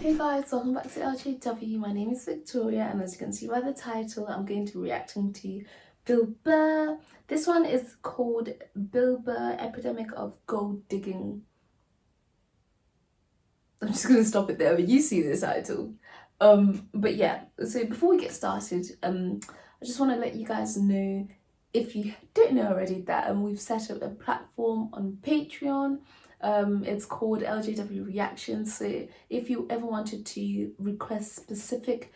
Hey guys, welcome back to L.J.W. My name is Victoria, and as you can see by the title, I'm going to be reacting to Bill Burr. This one is called Bill Burr Epidemic of Gold Digging. I'm just going to stop it there, but you see this title. But yeah, so before we get started, I just want to let you guys know, if you don't know already, that we've set up a platform on Patreon. It's called L.J.W Reactions. So if you ever wanted to request specific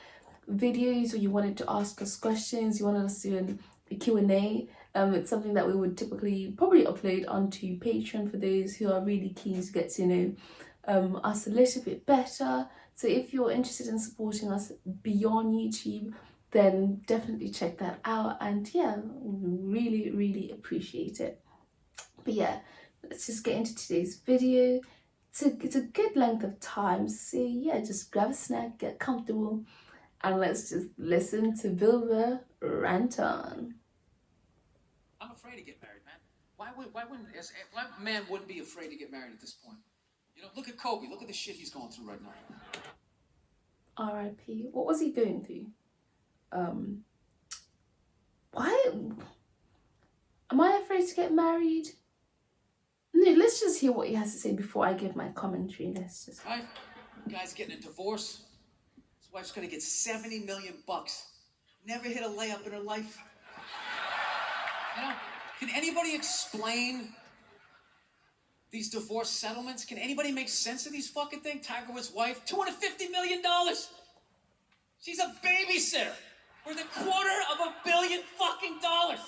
videos, or you wanted to ask us questions, you wanted us to do a Q&A, it's something that we would typically probably upload onto Patreon for those who are really keen to get to know us a little bit better. So if you're interested in supporting us beyond YouTube, then definitely check that out, and yeah, really appreciate it. But yeah, let's just get into today's video. It's a good length of time, so yeah, just grab a snack, get comfortable, and let's just listen to Bill Burr rant on. I'm afraid to get married, man. Why man wouldn't be afraid to get married at this point? You know, look at Kobe. Look at the shit he's going through right now. R.I.P. What was he going through? Why am I afraid to get married? No, let's just hear what he has to say before I give my commentary. Let's just. Right? Guy's getting a divorce. His wife's gonna get $70 million. Never hit a layup in her life. You know, can anybody explain these divorce settlements? Can anybody make sense of these fucking things? Tiger Woods' wife, $250 million. She's a babysitter worth $250 million fucking dollars.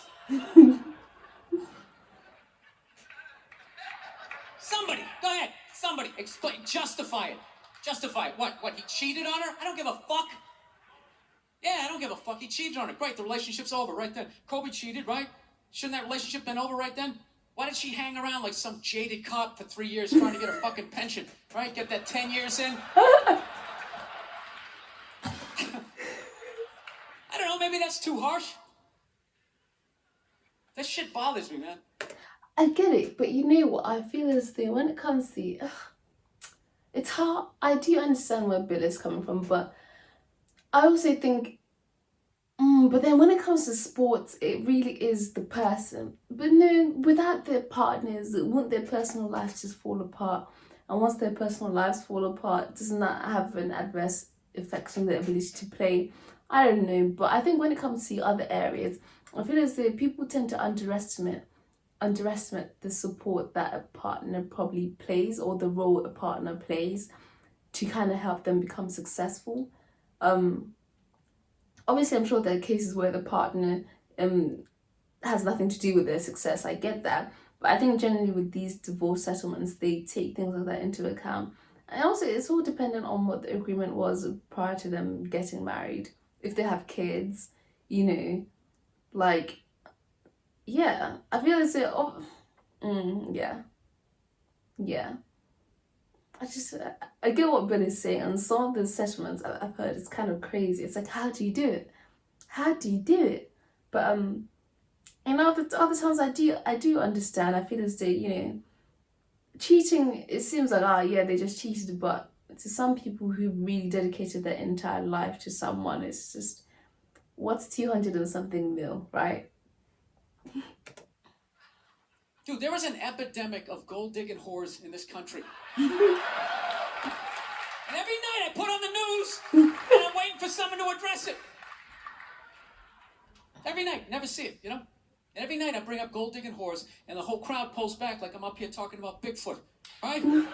Somebody, go ahead. Somebody, explain, justify it. Justify it. What, he cheated on her? I don't give a fuck. Yeah, I don't give a fuck. He cheated on her. Great, the relationship's over right then. Kobe cheated, right? Shouldn't that relationship been over right then? Why did she hang around like some jaded cop for 3 years trying to get her fucking pension, right? Get that 10 years in? I don't know, maybe that's too harsh. That shit bothers me, man. I get it, but you know what? I feel as though when it comes to it's hard. I do understand where Bill is coming from, but I also think, but then when it comes to sports, it really is the person. But no, without their partners, wouldn't their personal lives just fall apart? And once their personal lives fall apart, doesn't that have an adverse effect on their ability to play? I don't know, but I think when it comes to other areas, I feel as though people tend to underestimate the support that a partner probably plays, or the role a partner plays to kind of help them become successful. Obviously, I'm sure there are cases where the partner has nothing to do with their success. I get that, but I think generally with these divorce settlements, they take things like that into account. And also, it's all dependent on what the agreement was prior to them getting married. If they have kids, you know, like, yeah, I feel as though, yeah. I get what Bill is saying, and some of the settlements I've heard is kind of crazy. It's like, how do you do it? How do you do it? But and other times I do understand. I feel as though, you know, cheating, it seems like, yeah, they just cheated, but to some people who really dedicated their entire life to someone, it's just, what's 200 and something mil, right? Dude, there was an epidemic of gold-digging whores in this country. And every night I put on the news, and I'm waiting for someone to address it. Every night, never see it, you know? And every night I bring up gold-digging whores, and the whole crowd pulls back like I'm up here talking about Bigfoot, right? Like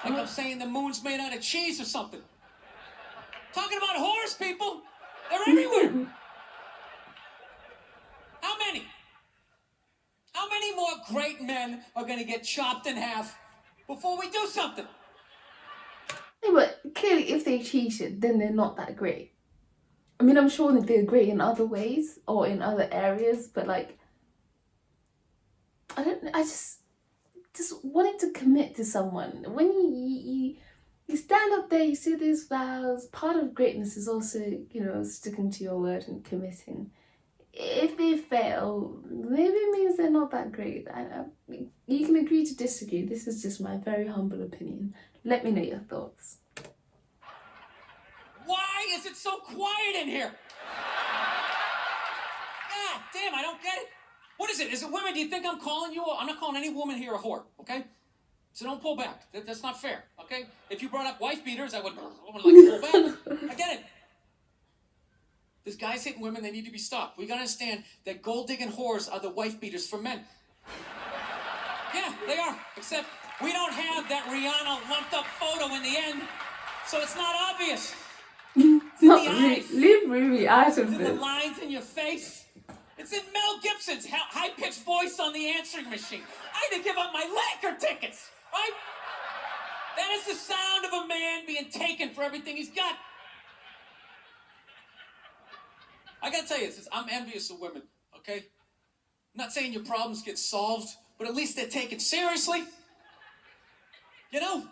I'm saying the moon's made out of cheese or something. Talking about whores, people! They're everywhere! How many? How many more great men are going to get chopped in half before we do something? Yeah, but clearly if they cheated, then they're not that great. I mean, I'm sure that they're great in other ways or in other areas, but like, I just wanting to commit to someone. When you stand up there, you say these vows, part of greatness is also, you know, sticking to your word and committing. If they fail, maybe it means they're not that great. You can agree to disagree. This is just my very humble opinion. Let me know your thoughts. it's so quiet in here? God damn, I don't get it. What is it? Is it women? Do you think I'm calling you? I'm not calling any woman here a whore, okay? So don't pull back. That's not fair, okay? If you brought up wife beaters, I would like pull back. I get it. There's guys hitting women, they need to be stopped. We gotta understand that gold-digging whores are the wife beaters for men. Yeah, they are. Except we don't have that Rihanna lumped-up photo in the end, so it's not obvious. It's in the eyes. Leave Ruby out of It's in the this. lines in your face. It's in Mel Gibson's high-pitched voice on the answering machine. I had to give up my Laker tickets, right? That is the sound of a man being taken for everything he's got. I gotta tell you this, I'm envious of women, okay? I'm not saying your problems get solved, but at least they're taken seriously. You know?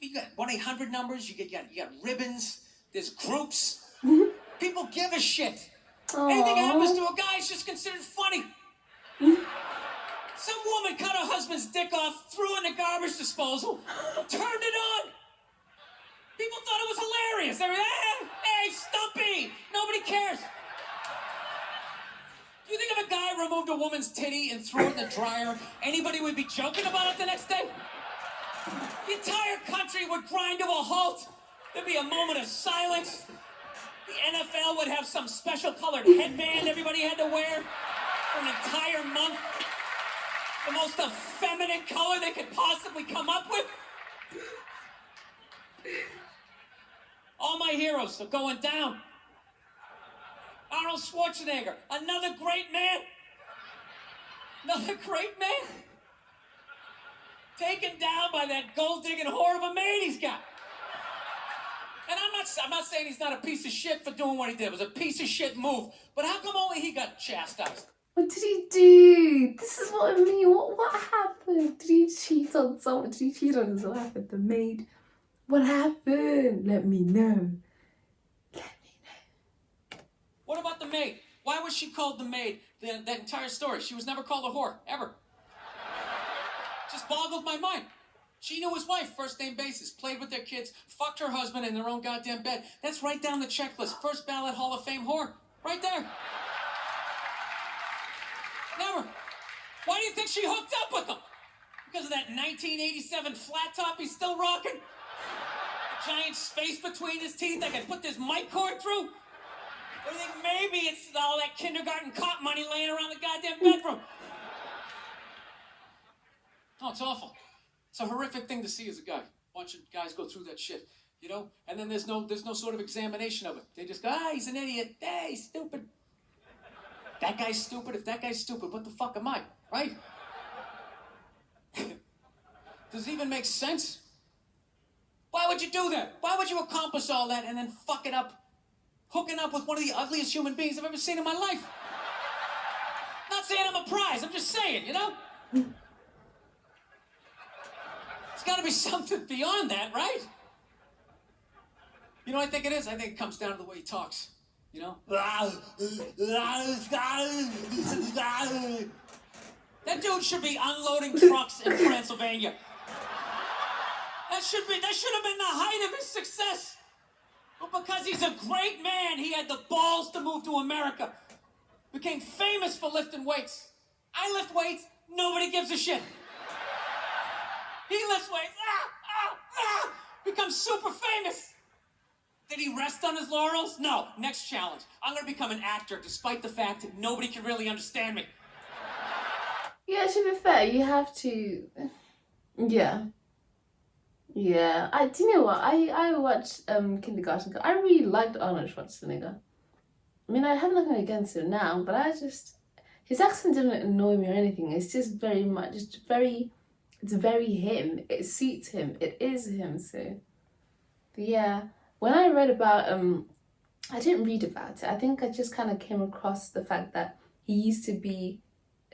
You got 1-800 numbers, you got ribbons, there's groups. People give a shit. Aww. Anything happens to a guy is just considered funny. Some woman cut her husband's dick off, threw it in the garbage disposal, turned it on. People thought it was hilarious. They were, hey, Stumpy! Nobody cares. Do you think if a guy removed a woman's titty and threw it in the dryer, anybody would be joking about it the next day? The entire country would grind to a halt. There'd be a moment of silence. The NFL would have some special colored headband everybody had to wear for an entire month. The most effeminate color they could possibly come up with. All my heroes are going down. Arnold Schwarzenegger, another great man. Another great man. Taken down by that gold-digging whore of a maid he's got. And I'm not saying he's not a piece of shit for doing what he did. It was a piece of shit move. But how come only he got chastised? What did he do? This is what I mean. What happened? Did he cheat on someone? Did he cheat on his wife with the maid? What happened? Let me know. Let me know. What about the maid? Why was she called the maid? That entire story. She was never called a whore, ever. Just boggled my mind. She knew his wife, first name basis, played with their kids, fucked her husband in their own goddamn bed. That's right down the checklist. First ballot Hall of Fame whore. Right there. Never. Why do you think she hooked up with him? Because of that 1987 flat top he's still rocking? A giant space between his teeth I can put this mic cord through? Or do you think maybe it's all that kindergarten cop money laying around the goddamn bedroom? Oh, it's awful. It's a horrific thing to see as a guy, watching guys go through that shit, you know? And then there's no sort of examination of it. They just go, he's an idiot. Hey, he's stupid. That guy's stupid. If that guy's stupid, what the fuck am I, right? Does it even make sense? Why would you do that? Why would you accomplish all that and then fuck it up, hooking up with one of the ugliest human beings I've ever seen in my life? Not saying I'm a prize, I'm just saying, you know? There's got to be something beyond that, right? You know what I think it is? I think it comes down to the way he talks. You know? That dude should be unloading trucks in Transylvania. That should have been the height of his success. But because he's a great man, he had the balls to move to America. Became famous for lifting weights. I lift weights, nobody gives a shit. He lifts weights, becomes super famous. Did he rest on his laurels? No. Next challenge. I'm going to become an actor despite the fact that nobody can really understand me. Yeah, to be fair, you have to... Yeah. Do you know what? I watched Kindergarten Cop. I really liked Arnold Schwarzenegger. I mean, I have nothing against him now, but his accent didn't annoy me or anything. It's just very much, it's very him. It suits him. It is him, so... But yeah, when I read about, I didn't read about it. I think I just kind of came across the fact that he used to be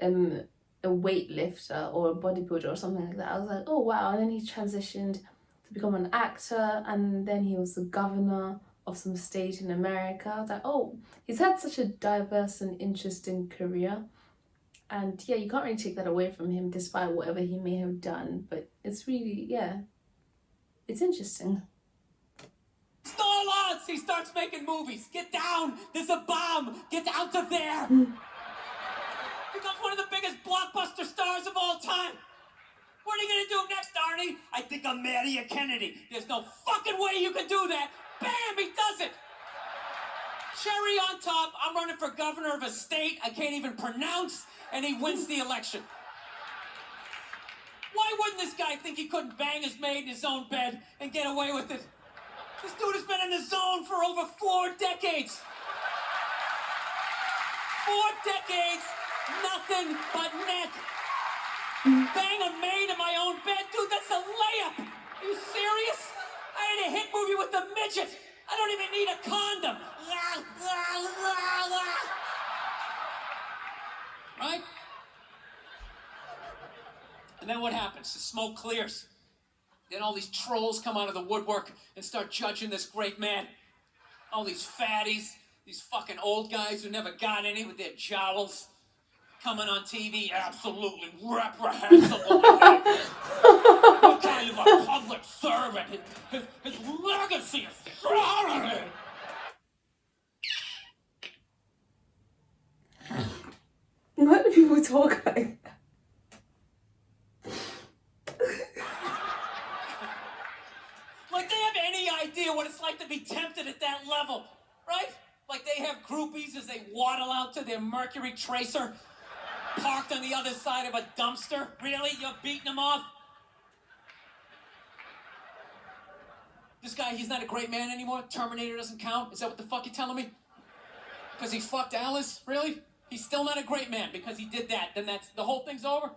a weightlifter or a bodybuilder or something like that. I was like, oh wow. And then he transitioned to become an actor, and then he was the governor of some state in America. I was like, oh, he's had such a diverse and interesting career. And yeah, you can't really take that away from him despite whatever he may have done. But it's really, yeah, it's interesting. Stole does? He starts making movies. Get down! There's a bomb! Get out of there! He becomes one of the biggest blockbuster stars of all time. What are you gonna do next, Arnie? I think I'll marry a Kennedy. There's no fucking way you can do that. Bam! He does it! Cherry on top, I'm running for governor of a state I can't even pronounce, and he wins the election. Why wouldn't this guy think he couldn't bang his maid in his own bed and get away with it? This dude has been in the zone for over 4 decades. 4 decades, nothing but net. Bang a maid in my own bed? Dude, that's a layup. Are you serious? I had a hit movie with the midget. I don't even need a condom. Right? And then what happens? The smoke clears. Then all these trolls come out of the woodwork and start judging this great man. All these fatties, these fucking old guys who never got any with their jowls, coming on TV, absolutely reprehensible. What kind of a public servant? His legacy is shrouded. Why do people talk like that? Like they have any idea what it's like to be tempted at that level, right? Like they have groupies as they waddle out to their Mercury Tracer, parked on the other side of a dumpster. Really? You're beating them off? This guy, he's not a great man anymore? Terminator doesn't count? Is that what the fuck you're telling me? Because he fucked Alice? Really? He's still not a great man because he did that. Then that's the whole thing's over?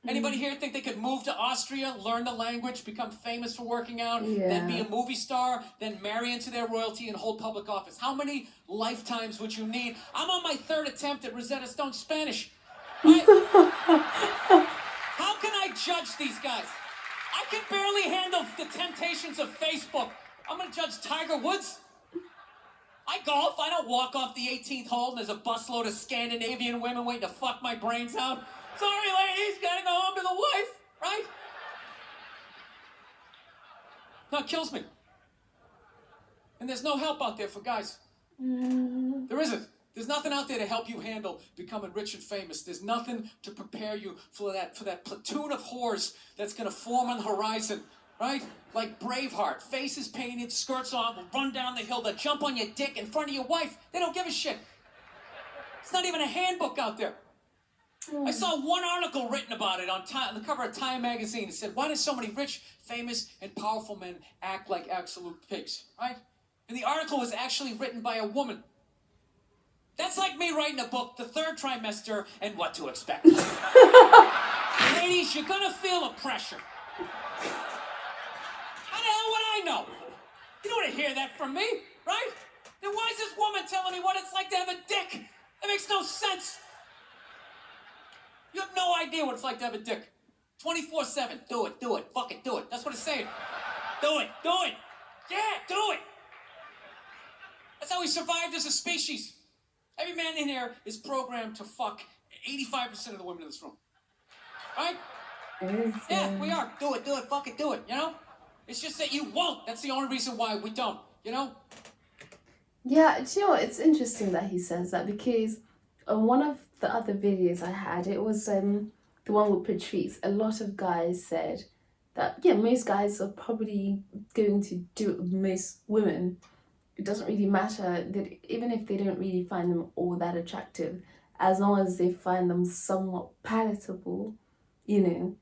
Anybody here think they could move to Austria, learn the language, become famous for working out, then be a movie star, then marry into their royalty and hold public office? How many lifetimes would you need? I'm on my 3rd attempt at Rosetta Stone Spanish. Right? How can I judge these guys? I can barely handle the temptations of Facebook. I'm gonna judge Tiger Woods? I golf. I don't walk off the 18th hole and there's a busload of Scandinavian women waiting to fuck my brains out. Sorry, ladies, gotta go home to the wife, right? No, it kills me. And there's no help out there for guys. There isn't. There's nothing out there to help you handle becoming rich and famous. There's nothing to prepare you for that platoon of whores that's gonna form on the horizon, right? Like Braveheart, faces painted, skirts on, will run down the hill, they'll jump on your dick in front of your wife. They don't give a shit. It's not even a handbook out there. I saw one article written about it on the cover of Time magazine. It said, why do so many rich, famous, and powerful men act like absolute pigs, right? And the article was actually written by a woman. That's like me writing a book, The Third Trimester, and What to Expect. Ladies, you're gonna feel the pressure. How the hell would I know? You don't want to hear that from me, right? Then why is this woman telling me what it's like to have a dick? That makes no sense. You have no idea what it's like to have a dick. 24/7. Do it. Fucking do it. That's what it's saying. Do it. Yeah, do it. That's how we survived as a species. Every man in here is programmed to fuck 85% of the women in this room. Right? Yeah, we are. Do it. Fucking do it, you know? It's just that you won't. That's the only reason why we don't, you know? Yeah, do you know what? It's interesting that he says that because on one of the other videos I had, it was the one with Patrice. A lot of guys said that, yeah, most guys are probably going to do it with most women. It doesn't really matter that even if they don't really find them all that attractive, as long as they find them somewhat palatable, you know,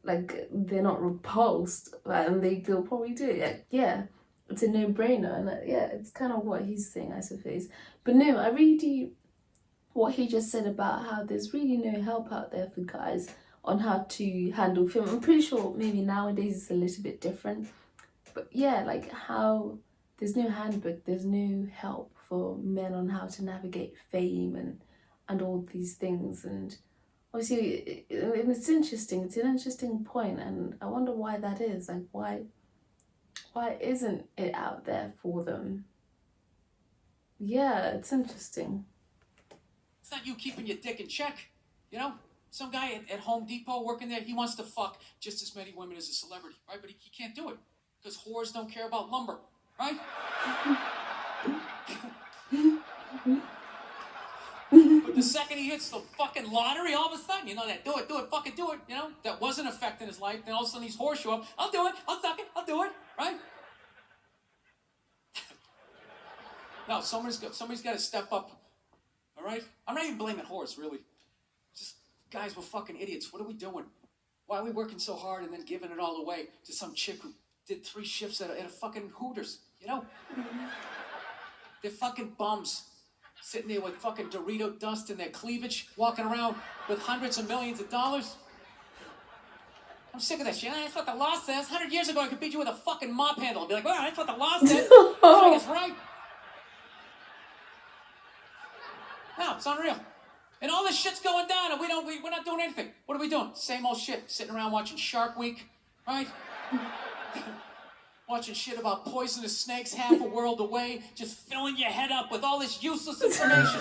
like they're not repulsed, and they'll probably do it. Yeah, it's a no-brainer, and yeah, it's kind of what he's saying, I suppose. But no, I really do what he just said about how there's really no help out there for guys on how to handle film. I'm pretty sure maybe nowadays it's a little bit different, but yeah, like how there's no handbook, there's no help for men on how to navigate fame and all these things. And obviously it's interesting, it's an interesting point, and I wonder why that is. Like why isn't it out there for them? Yeah, it's interesting. It's not you keeping your dick in check, you know? Some guy at Home Depot working there, he wants to fuck just as many women as a celebrity, right? But he can't do it because whores don't care about lumber, right? But the second he hits the fucking lottery, all of a sudden, that do it, fucking do it, that wasn't affecting his life. Then all of a sudden these whores show up. I'll do it, I'll suck it, I'll do it, right? No, somebody's got to step up, all right? I'm not even blaming whores, really. Just, guys, we're fucking idiots. What are we doing? Why are we working so hard and then giving it all away to some chick who did 3 shifts at a fucking Hooters, They're fucking bums. Sitting there with fucking Dorito dust in their cleavage, walking around with hundreds of millions of dollars. I'm sick of that shit. That's what the law says. 100 years ago, I could beat you with a fucking mop handle and be like, well, that's what the law says. I think it's right. No, it's unreal. And all this shit's going down, and we're not doing anything. What are we doing? Same old shit. Sitting around watching Shark Week, right? Watching shit about poisonous snakes half a world away, just filling your head up with all this useless information.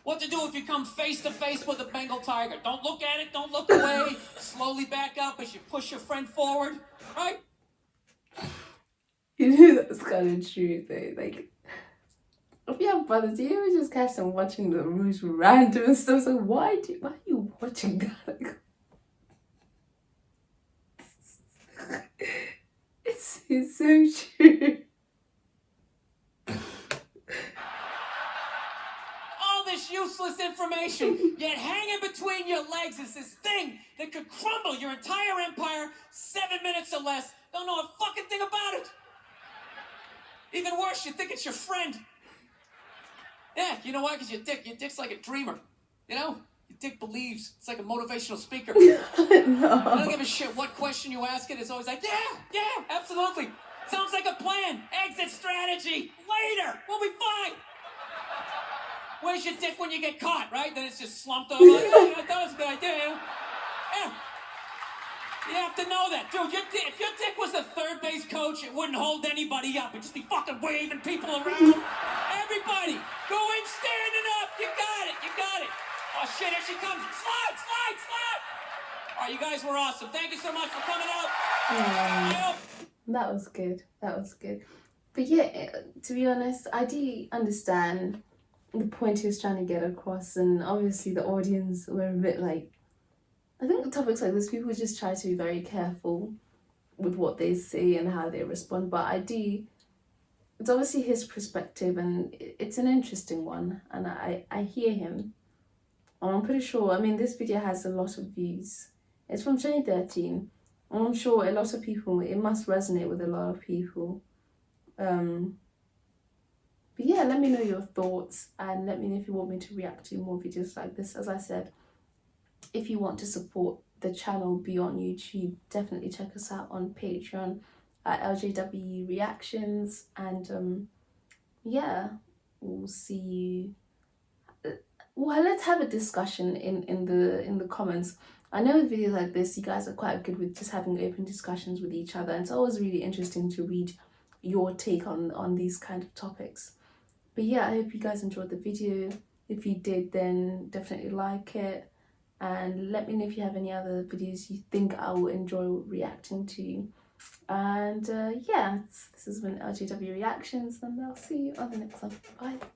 What to do if you come face to face with a Bengal tiger? Don't look at it, don't look away. Slowly back up as you push your friend forward, right? That's kind of true though. Like, if you have brothers, you ever just catch them watching the most random stuff? So why are you watching that? Like, it's so true. All this useless information, yet hanging between your legs is this thing that could crumble your entire empire 7 minutes or less. Don't know a fucking thing about it. Even worse, you think it's your friend. Yeah, you know why? Because your dick's like a dreamer. Your dick believes. It's like a motivational speaker. No. I don't give a shit what question you ask it. It's always like, yeah, absolutely. Sounds like a plan. Exit strategy. Later. We'll be fine. Where's your dick when you get caught, right? Then it's just slumped over. Like, I thought it was a good idea. Yeah. You have to know that. Dude, if your dick was the third base coach, it wouldn't hold anybody up. It'd just be fucking waving people around. Everybody, go in standing up. You got it. Oh, shit, here she comes. Slide. All right, you guys were awesome. Thank you so much for coming out. That was good. But yeah, to be honest, I do understand the point he was trying to get across, and obviously the audience were a bit like, I think topics like this, people just try to be very careful with what they say and how they respond, but it's obviously his perspective, and it's an interesting one, and I hear him. I'm pretty sure, this video has a lot of views. It's from 2013. I'm sure a lot of people, it must resonate with a lot of people. But yeah, let me know your thoughts, and let me know if you want me to react to more videos like this. As I said, if you want to support the channel beyond YouTube, definitely check us out on Patreon at L.J.W Reactions, and yeah, we'll see you. Well, let's have a discussion in the comments. I know with videos like this, you guys are quite good with just having open discussions with each other, and it's always really interesting to read your take on these kind of topics. But yeah, I hope you guys enjoyed the video. If you did, then definitely like it, and let me know if you have any other videos you think I will enjoy reacting to. And yeah, this has been L.J.W Reactions, and I'll see you on the next one. Bye.